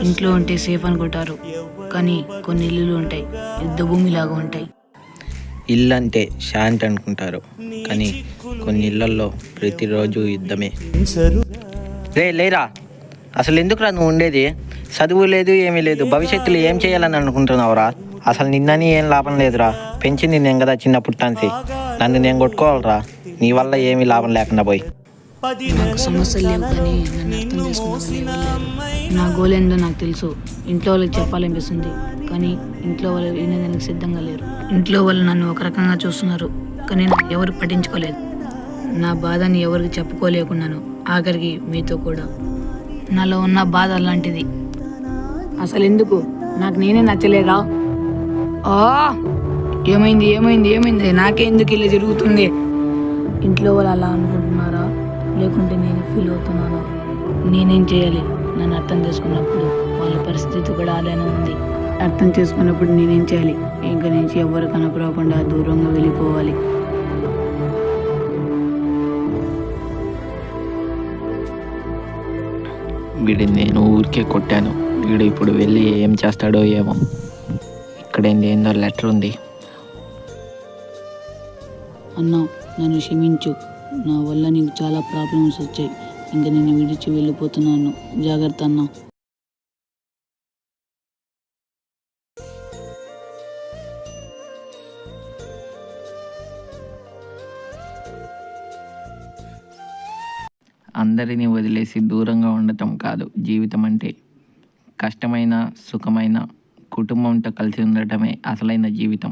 ఇంట్లో ఉంటే సేఫ్ అనుకుంటారు, కానీ కొన్ని ఇల్లులు ఉంటాయి యుద్ధ భూమిలాగా ఉంటాయి. ఇల్లు అంటే శాంతి అనుకుంటారు, కానీ కొన్ని ఇళ్లల్లో ప్రతిరోజు యుద్ధమే. రే లేరా, అసలు ఎందుకురా నువ్వు ఉండేది? చదువు లేదు, ఏమీ లేదు. భవిష్యత్తులో ఏం చేయాలని అనుకుంటున్నావురా? అసలు నిన్నని ఏం లాభం లేదురా. పెంచింది నేను కదా చిన్న పుట్టాన్సి. నన్ను నేను కొట్టుకోవాలరా, నీ వల్ల ఏమీ లాభం లేకుండా పోయి. నాకు సమస్యలు లేవు, కానీ నన్ను అర్థం చేసుకున్నాను. నా గోల్ ఏందో నాకు తెలుసు. ఇంట్లో వాళ్ళకి చెప్పాలనిపిస్తుంది, కానీ ఇంట్లో వాళ్ళు వినేదానికి సిద్ధంగా లేరు. ఇంట్లో వాళ్ళు నన్ను ఒక రకంగా చూస్తున్నారు, కానీ నాకు ఎవరు పట్టించుకోలేదు. నా బాధని ఎవరికి చెప్పుకోలేకున్నాను, ఆఖరికి మీతో కూడా. నాలో ఉన్న బాధ అలాంటిది. అసలు ఎందుకు నాకు నేనే నచ్చలేదా? ఏమైంది ఏమైంది ఏమైంది? నాకే ఎందుకు ఇలా జరుగుతుంది? ఇంట్లో వాళ్ళు అలా అనుకుంటున్నారా, లేకుంటే నేను ఫీల్ అవుతున్నానా? నేనేం చేయాలి? నన్ను అర్థం చేసుకున్నప్పుడు వాళ్ళ పరిస్థితి కూడా అలానే ఉంది. అర్థం చేసుకున్నప్పుడు నేనేం చేయాలి? ఇంక నుంచి ఎవరు కనపడకుండా దూరంగా వెళ్ళిపోవాలి. వీడిని నేను ఊరికే కొట్టాను. వీడు ఇప్పుడు వెళ్ళి ఏం చేస్తాడో ఏమో. ఇక్కడ ఏందో లెటర్ ఉంది. అన్నా, నన్ను క్షమించు. నా వల్ల నీకు చాలా ప్రాబ్లమ్స్ వచ్చాయి. ఇంక నేను విడిచి వెళ్ళిపోతున్నాను. జాగ్రత్త అన్నా. అందరినీ వదిలేసి దూరంగా ఉండటం కాదు జీవితం అంటే. కష్టమైన సుఖమైన కుటుంబంతో కలిసి ఉండటమే అసలైన జీవితం.